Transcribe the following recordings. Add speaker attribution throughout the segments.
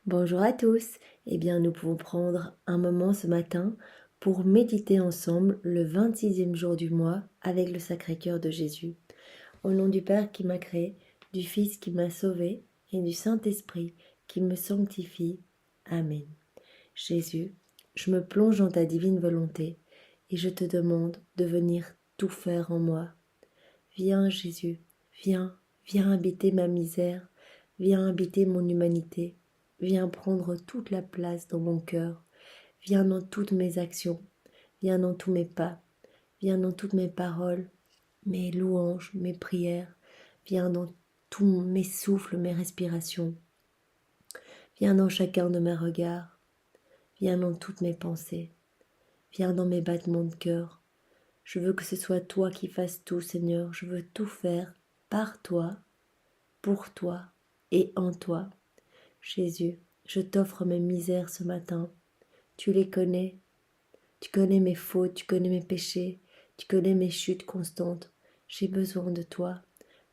Speaker 1: Bonjour à tous. Nous pouvons prendre un moment ce matin pour méditer ensemble le 26e jour du mois avec le Sacré-Cœur de Jésus. Au nom du Père qui m'a créé, du Fils qui m'a sauvé et du Saint-Esprit qui me sanctifie. Amen. Jésus, je me plonge dans ta divine volonté et je te demande de venir tout faire en moi. Viens Jésus, viens habiter ma misère, viens habiter mon humanité. Viens prendre toute la place dans mon cœur. Viens dans toutes mes actions. Viens dans tous mes pas. Viens dans toutes mes paroles, mes louanges, mes prières. Viens dans tous mes souffles, mes respirations. Viens dans chacun de mes regards. Viens dans toutes mes pensées. Viens dans mes battements de cœur. Je veux que ce soit toi qui fasses tout, Seigneur. Je veux tout faire par toi, pour toi et en toi. Jésus, je t'offre mes misères ce matin. Tu les connais. Tu connais mes fautes, tu connais mes péchés, tu connais mes chutes constantes. J'ai besoin de toi.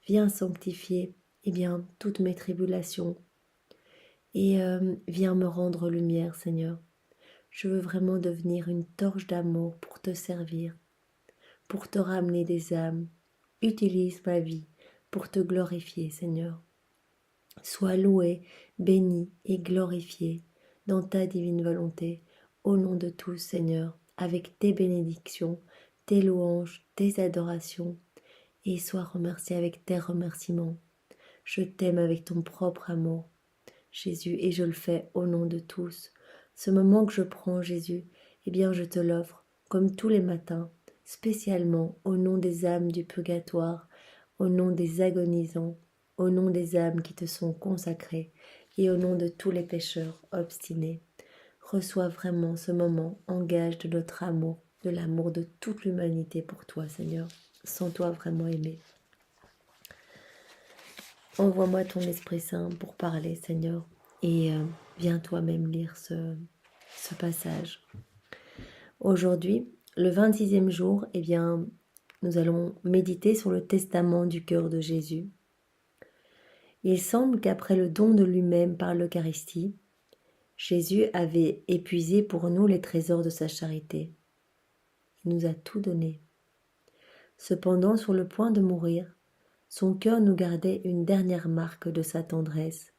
Speaker 1: Viens sanctifier, toutes mes tribulations. Et viens me rendre lumière, Seigneur. Je veux vraiment devenir une torche d'amour pour te servir, pour te ramener des âmes. Utilise ma vie pour te glorifier, Seigneur. Sois loué, béni et glorifié dans ta divine volonté, au nom de tous, Seigneur, avec tes bénédictions, tes louanges, tes adorations, et sois remercié avec tes remerciements. Je t'aime avec ton propre amour, Jésus, et je le fais au nom de tous. Ce moment que je prends, Jésus, je te l'offre, comme tous les matins, spécialement au nom des âmes du purgatoire, au nom des agonisants, au nom des âmes qui te sont consacrées et au nom de tous les pécheurs obstinés. Reçois vraiment ce moment en gage de notre amour, de l'amour de toute l'humanité pour toi, Seigneur. Sens-toi vraiment aimé. Envoie-moi ton Esprit Saint pour parler, Seigneur, et viens toi-même lire ce passage. Aujourd'hui, le 26e jour, nous allons méditer sur le testament du cœur de Jésus. Il semble qu'après le don de lui-même par l'Eucharistie, Jésus avait épuisé pour nous les trésors de sa charité. Il nous a tout donné. Cependant, sur le point de mourir, son cœur nous gardait une dernière marque de sa tendresse.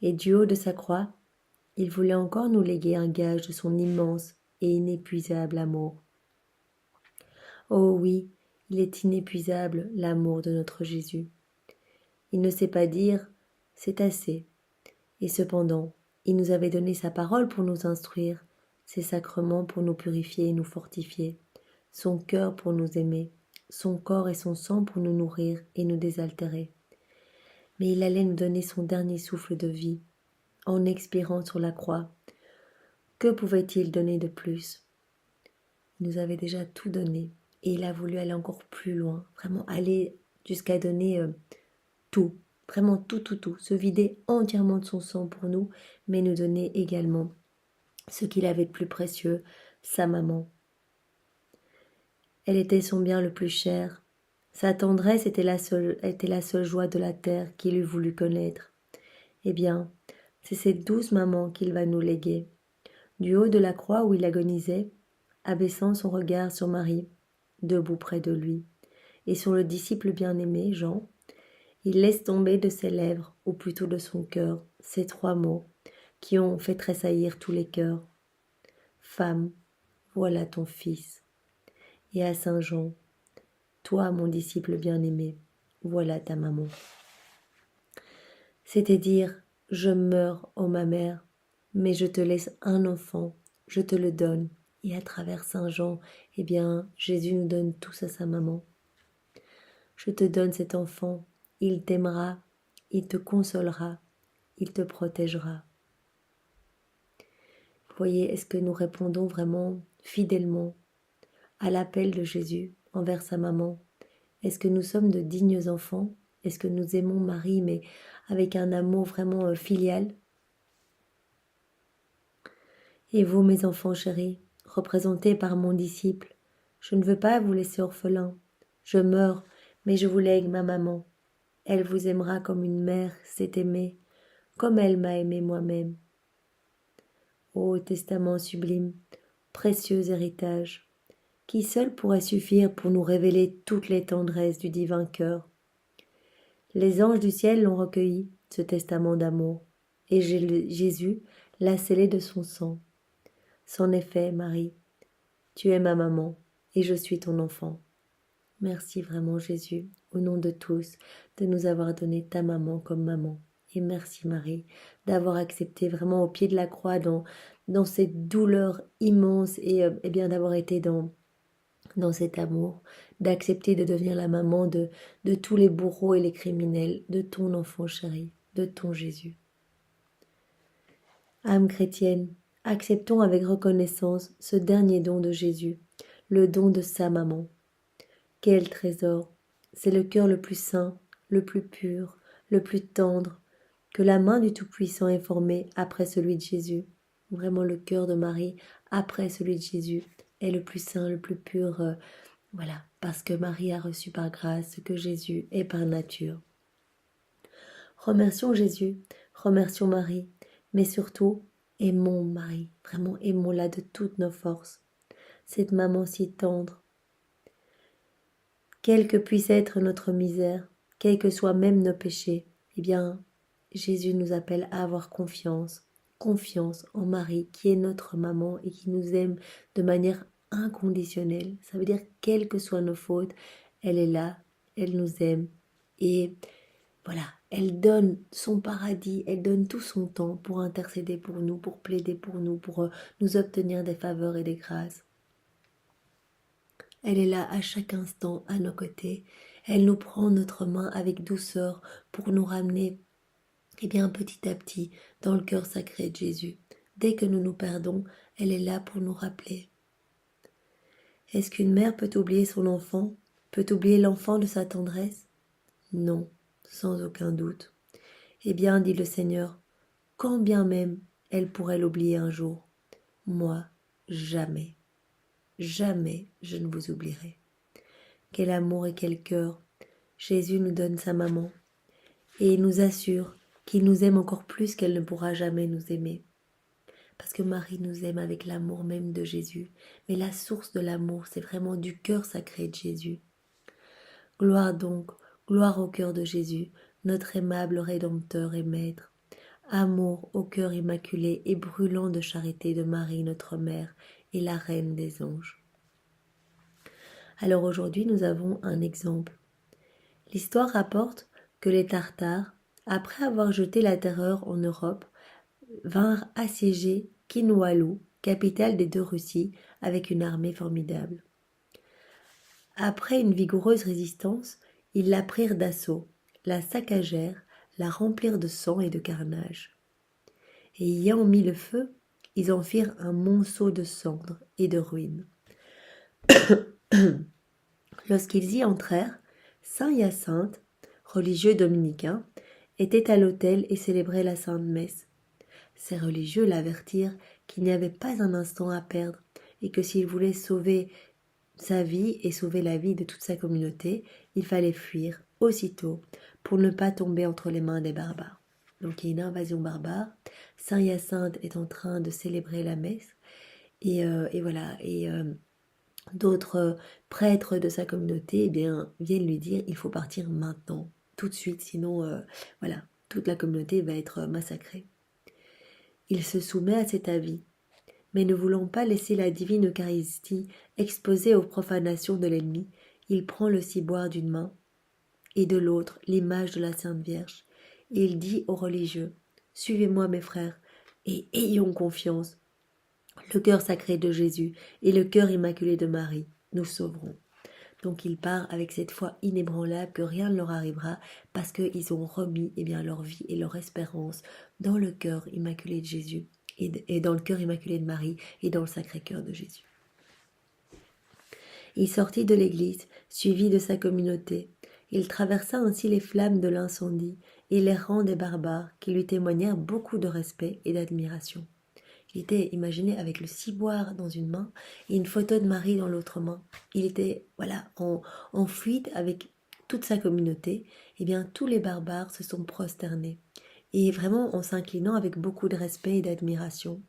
Speaker 1: Et du haut de sa croix, il voulait encore nous léguer un gage de son immense et inépuisable amour. Oh oui, il est inépuisable, l'amour de notre Jésus. Il ne sait pas dire « c'est assez ». Et cependant, il nous avait donné sa parole pour nous instruire, ses sacrements pour nous purifier et nous fortifier, son cœur pour nous aimer, son corps et son sang pour nous nourrir et nous désaltérer. Mais il allait nous donner son dernier souffle de vie, en expirant sur la croix. Que pouvait-il donner de plus? Il nous avait déjà tout donné, et il a voulu aller encore plus loin, vraiment aller jusqu'à donner tout, vraiment tout, se vider entièrement de son sang pour nous, mais nous donner également ce qu'il avait de plus précieux, sa maman. Elle était son bien le plus cher. Sa tendresse était la seule joie de la terre qu'il eût voulu connaître. C'est cette douce maman qu'il va nous léguer. Du haut de la croix où il agonisait, abaissant son regard sur Marie, debout près de lui, et sur le disciple bien-aimé, Jean, il laisse tomber de ses lèvres, ou plutôt de son cœur, ces trois mots qui ont fait tressaillir tous les cœurs. Femme, voilà ton fils. Et à Saint Jean, toi, mon disciple bien-aimé, voilà ta maman. C'était dire, je meurs, ô ma mère, mais je te laisse un enfant, je te le donne. Et à travers Saint Jean, Jésus nous donne tous à sa maman. Je te donne cet enfant, il t'aimera, il te consolera, il te protégera. Vous voyez, est-ce que nous répondons vraiment fidèlement à l'appel de Jésus envers sa maman? Est-ce que nous sommes de dignes enfants? Est-ce que nous aimons Marie, mais avec un amour vraiment filial? Et vous, mes enfants chéris, représentés par mon disciple, je ne veux pas vous laisser orphelins. Je meurs, mais je vous lègue ma maman. Elle vous aimera comme une mère s'est aimée, comme elle m'a aimé moi-même. ô testament sublime, précieux héritage, qui seul pourrait suffire pour nous révéler toutes les tendresses du divin cœur. Les anges du ciel l'ont recueilli, ce testament d'amour, et Jésus l'a scellé de son sang. C'en est fait, Marie, tu es ma maman, et je suis ton enfant. Merci vraiment, Jésus, au nom de tous, de nous avoir donné ta maman comme maman. Et merci, Marie, d'avoir accepté vraiment au pied de la croix, dans cette douleur immense, et bien d'avoir été dans cet amour, d'accepter de devenir la maman de tous les bourreaux et les criminels, de ton enfant chéri, de ton Jésus. Âme chrétienne, acceptons avec reconnaissance ce dernier don de Jésus, le don de sa maman. Quel trésor! C'est le cœur le plus saint, le plus pur, le plus tendre, que la main du Tout-Puissant ait formé après celui de Jésus. Vraiment le cœur de Marie après celui de Jésus est le plus saint, le plus pur, voilà, parce que Marie a reçu par grâce ce que Jésus est par nature. Remercions Jésus, remercions Marie, mais surtout aimons Marie, vraiment aimons-la de toutes nos forces. Cette maman si tendre, quelle que puisse être notre misère, quels que soient même nos péchés, eh bien, Jésus nous appelle à avoir confiance, confiance en Marie qui est notre maman et qui nous aime de manière inconditionnelle. Ça veut dire quelles que soient nos fautes, elle est là, elle nous aime et voilà, elle donne son paradis, elle donne tout son temps pour intercéder pour nous, pour plaider pour nous, pour nous obtenir des faveurs et des grâces. Elle est là à chaque instant à nos côtés. Elle nous prend notre main avec douceur pour nous ramener, eh bien, petit à petit dans le cœur sacré de Jésus. Dès que nous nous perdons, elle est là pour nous rappeler. Est-ce qu'une mère peut oublier son enfant, peut oublier l'enfant de sa tendresse? Non, sans aucun doute. Eh bien, dit le Seigneur, quand bien même elle pourrait l'oublier un jour, moi, jamais, jamais je ne vous oublierai. Quel amour et quel cœur! Jésus nous donne sa maman et il nous assure qu'il nous aime encore plus qu'elle ne pourra jamais nous aimer. Parce que Marie nous aime avec l'amour même de Jésus. Mais la source de l'amour, c'est vraiment du cœur sacré de Jésus. Gloire donc, gloire au cœur de Jésus, notre aimable Rédempteur et Maître. Amour au cœur immaculé et brûlant de charité de Marie, notre Mère, et la Reine des anges. Alors aujourd'hui, nous avons un exemple. L'histoire rapporte que les Tartares, après avoir jeté la terreur en Europe, vinrent assiéger Kinwalu, capitale des deux Russies, avec une armée formidable. Après une vigoureuse résistance, ils la prirent d'assaut, la saccagèrent, la remplirent de sang et de carnage. Et ayant mis le feu, ils en firent un monceau de cendres et de ruines. Lorsqu'ils y entrèrent, saint Hyacinthe, religieux dominicain, était à l'autel et célébrait la sainte messe. Ces religieux l'avertirent qu'il n'y avait pas un instant à perdre et que s'il voulait sauver sa vie et sauver la vie de toute sa communauté, il fallait fuir aussitôt pour ne pas tomber entre les mains des barbares. Donc il y a une invasion barbare, saint Hyacinthe est en train de célébrer la messe et voilà, et d'autres prêtres de sa communauté viennent lui dire il faut partir maintenant, tout de suite, sinon voilà, toute la communauté va être massacrée. Il se soumet à cet avis, mais ne voulant pas laisser la divine Eucharistie exposée aux profanations de l'ennemi, il prend le ciboire d'une main et de l'autre l'image de la Sainte Vierge, et il dit aux religieux « Suivez-moi mes frères, et ayons confiance. Le cœur sacré de Jésus et le cœur immaculé de Marie nous sauveront. » Donc il part avec cette foi inébranlable que rien ne leur arrivera parce qu'ils ont remis leur vie et leur espérance dans le cœur immaculé de Jésus et dans le cœur immaculé de Marie et dans le sacré cœur de Jésus. Il sortit de l'église, suivi de sa communauté. Il traversa ainsi les flammes de l'incendie et les rangs des barbares qui lui témoignèrent beaucoup de respect et d'admiration. Il était, imaginé, avec le ciboire dans une main et une photo de Marie dans l'autre main. Il était, voilà, en fuite avec toute sa communauté. Eh bien, tous les barbares se sont prosternés. Et vraiment en s'inclinant avec beaucoup de respect et d'admiration.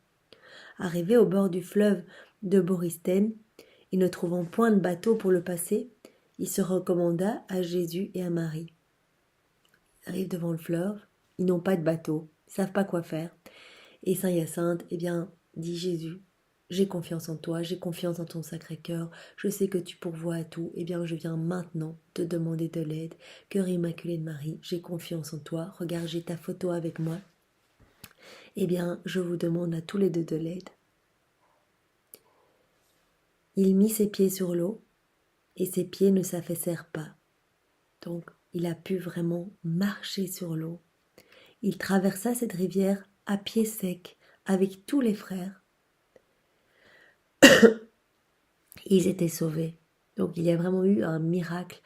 Speaker 1: Arrivé au bord du fleuve de Borystène, et ne trouvant point de bateau pour le passer, il se recommanda à Jésus et à Marie. Ils arrivent devant le fleuve, ils n'ont pas de bateau, ils ne savent pas quoi faire. Et Saint Hyacinthe, eh bien, dit Jésus, j'ai confiance en toi, j'ai confiance en ton Sacré-Cœur, je sais que tu pourvois à tout, eh bien je viens maintenant te demander de l'aide. Cœur immaculé de Marie, j'ai confiance en toi, regarde, j'ai ta photo avec moi. Eh bien, je vous demande à tous les deux de l'aide. Il mit ses pieds sur l'eau, et ses pieds ne s'affaissèrent pas. Donc, il a pu vraiment marcher sur l'eau. Il traversa cette rivière à pied sec, avec tous les frères. Ils étaient sauvés. Donc il y a vraiment eu un miracle,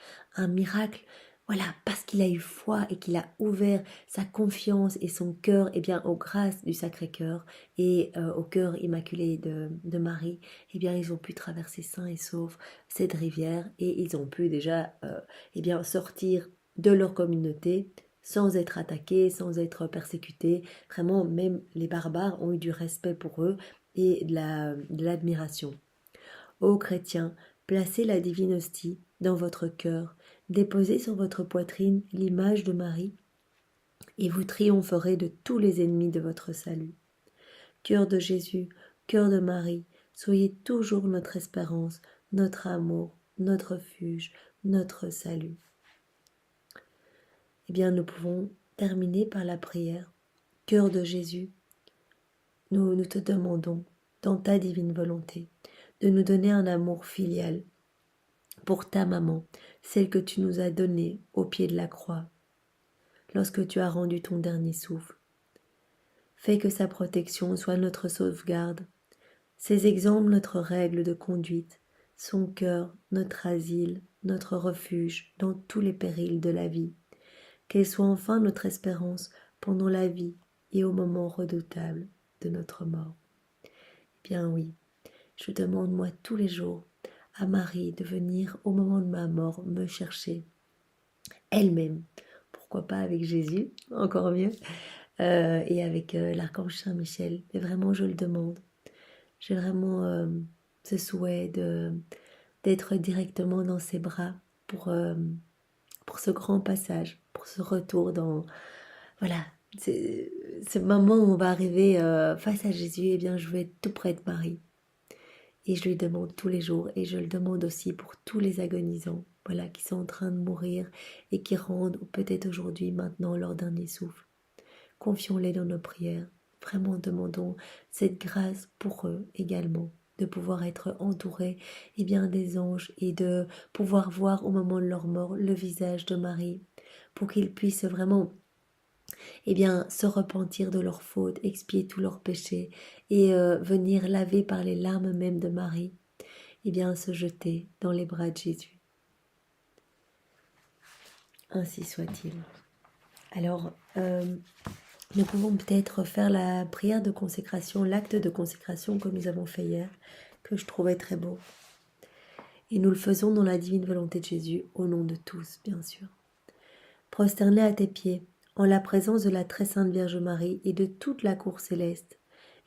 Speaker 1: voilà, parce qu'il a eu foi et qu'il a ouvert sa confiance et son cœur, eh bien, aux grâces du Sacré-Cœur et au cœur immaculé de Marie, eh bien, ils ont pu traverser sains et saufs cette rivière et ils ont pu déjà, eh bien, sortir de leur communauté sans être attaqués, sans être persécutés. Vraiment, même les barbares ont eu du respect pour eux et de l'admiration. Ô chrétiens, placez la divine hostie dans votre cœur, déposez sur votre poitrine l'image de Marie, et vous triompherez de tous les ennemis de votre salut. Cœur de Jésus, cœur de Marie, soyez toujours notre espérance, notre amour, notre refuge, notre salut. Eh bien, nous pouvons terminer par la prière. Cœur de Jésus, nous te demandons, dans ta divine volonté, de nous donner un amour filial pour ta maman, celle que tu nous as donnée au pied de la croix, lorsque tu as rendu ton dernier souffle. Fais que sa protection soit notre sauvegarde, ses exemples notre règle de conduite, son cœur notre asile, notre refuge dans tous les périls de la vie. Qu'elle soit enfin notre espérance pendant la vie et au moment redoutable de notre mort. Bien oui, je demande moi tous les jours à Marie de venir au moment de ma mort me chercher elle-même, pourquoi pas avec Jésus, encore mieux, et avec l'archange Saint-Michel, mais vraiment je le demande. J'ai vraiment ce souhait d'être directement dans ses bras pour ce grand passage, pour ce retour dans, voilà, ce moment où on va arriver face à Jésus, eh bien je vais être tout près de Marie. Et je lui demande tous les jours, et je le demande aussi pour tous les agonisants, voilà, qui sont en train de mourir et qui rendent, ou peut-être aujourd'hui, maintenant, leur dernier souffle. Confions-les dans nos prières. Vraiment demandons cette grâce pour eux également, de pouvoir être entourés eh bien, des anges et de pouvoir voir au moment de leur mort le visage de Marie, pour qu'ils puissent vraiment eh bien, se repentir de leurs fautes, expier tous leurs péchés et venir laver par les larmes même de Marie, eh bien, se jeter dans les bras de Jésus. Ainsi soit-il. Alors, nous pouvons peut-être faire la prière de consécration, l'acte de consécration que nous avons fait hier, que je trouvais très beau. Et nous le faisons dans la divine volonté de Jésus, au nom de tous, bien sûr. Prosternés à tes pieds, en la présence de la très sainte Vierge Marie et de toute la cour céleste,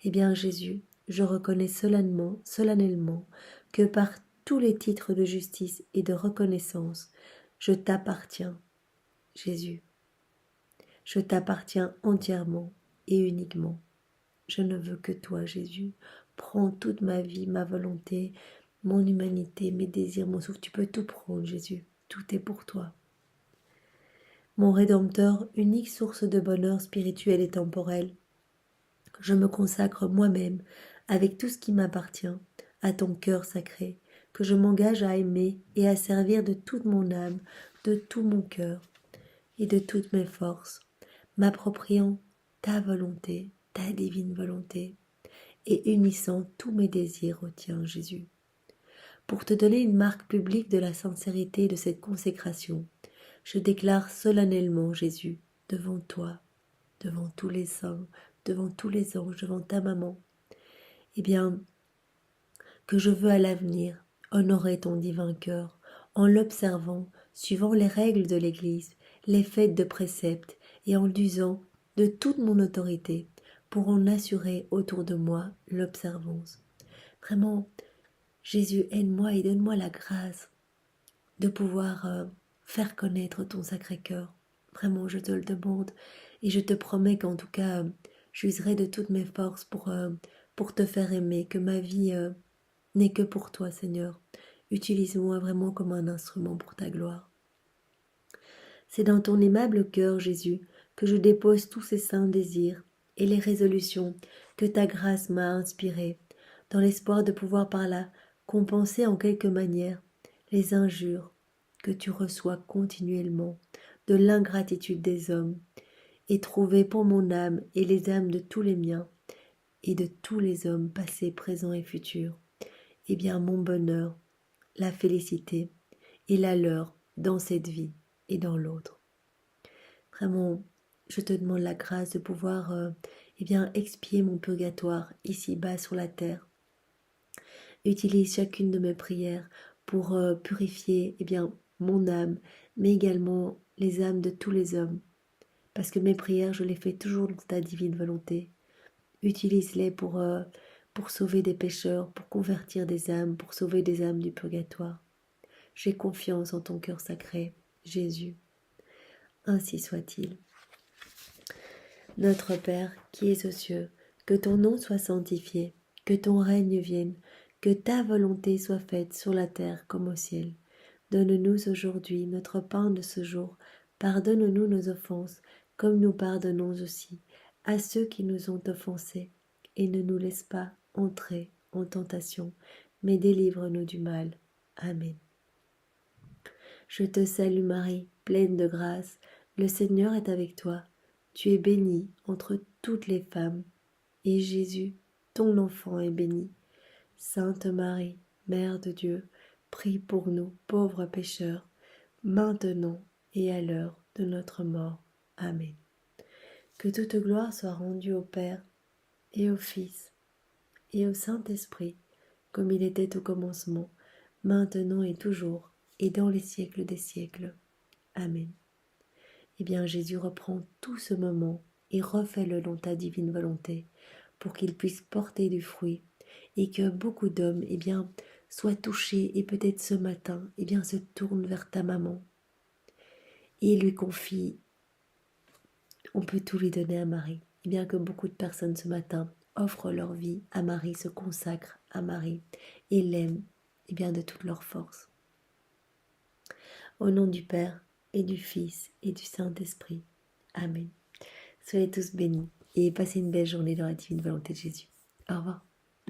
Speaker 1: eh bien Jésus, je reconnais solennellement que par tous les titres de justice et de reconnaissance, je t'appartiens, Jésus. Je t'appartiens entièrement et uniquement. Je ne veux que toi, Jésus. Prends toute ma vie, ma volonté, mon humanité, mes désirs, mon souffle. Tu peux tout prendre, Jésus. Tout est pour toi. Mon Rédempteur, unique source de bonheur spirituel et temporel, je me consacre moi-même, avec tout ce qui m'appartient, à ton cœur sacré, que je m'engage à aimer et à servir de toute mon âme, de tout mon cœur et de toutes mes forces, m'appropriant ta volonté, ta divine volonté, et unissant tous mes désirs au tien, Jésus. Pour te donner une marque publique de la sincérité de cette consécration, je déclare solennellement, Jésus, devant toi, devant tous les saints, devant tous les anges, devant ta maman, eh bien, que je veux à l'avenir honorer ton divin cœur en l'observant, suivant les règles de l'Église, les fêtes de préceptes, et en l'usant de toute mon autorité pour en assurer autour de moi l'observance. Vraiment, Jésus, aide-moi et donne-moi la grâce de pouvoir faire connaître ton Sacré-Cœur. Vraiment, je te le demande et je te promets qu'en tout cas, j'userai de toutes mes forces pour te faire aimer, que ma vie n'est que pour toi, Seigneur. Utilise-moi vraiment comme un instrument pour ta gloire. C'est dans ton aimable cœur, Jésus, que je dépose tous ces saints désirs et les résolutions que ta grâce m'a inspirées, dans l'espoir de pouvoir par là compenser en quelque manière les injures que tu reçois continuellement de l'ingratitude des hommes, et trouver pour mon âme et les âmes de tous les miens, et de tous les hommes passés, présents et futurs, eh bien mon bonheur, la félicité et la leur dans cette vie et dans l'autre. Vraiment, je te demande la grâce de pouvoir eh bien, expier mon purgatoire ici-bas sur la terre. Utilise chacune de mes prières pour purifier eh bien, mon âme, mais également les âmes de tous les hommes. Parce que mes prières, je les fais toujours dans ta divine volonté. Utilise-les pour sauver des pécheurs, pour convertir des âmes, pour sauver des âmes du purgatoire. J'ai confiance en ton cœur sacré, Jésus. Ainsi soit-il. Notre Père qui es aux cieux, que ton nom soit sanctifié, que ton règne vienne, que ta volonté soit faite sur la terre comme au ciel. Donne-nous aujourd'hui notre pain de ce jour. Pardonne-nous nos offenses, comme nous pardonnons aussi à ceux qui nous ont offensés. Et ne nous laisse pas entrer en tentation, mais délivre-nous du mal. Amen. Je te salue Marie, pleine de grâce, le Seigneur est avec toi. Tu es bénie entre toutes les femmes, et Jésus, ton enfant, est béni. Sainte Marie, Mère de Dieu, prie pour nous, pauvres pécheurs, maintenant et à l'heure de notre mort. Amen. Que toute gloire soit rendue au Père, et au Fils, et au Saint-Esprit, comme il était au commencement, maintenant et toujours, et dans les siècles des siècles. Amen. Eh bien, Jésus reprend tout ce moment et refait-le dans ta divine volonté pour qu'il puisse porter du fruit et que beaucoup d'hommes, eh bien, soient touchés et peut-être ce matin, eh bien, se tournent vers ta maman et lui confient, on peut tout lui donner à Marie. Eh bien, que beaucoup de personnes ce matin offrent leur vie à Marie, se consacrent à Marie et l'aiment, eh bien, de toute leur force. Au nom du Père et du Fils et du Saint-Esprit. Amen. Soyez tous bénis et passez une belle journée dans la divine volonté de Jésus. Au revoir.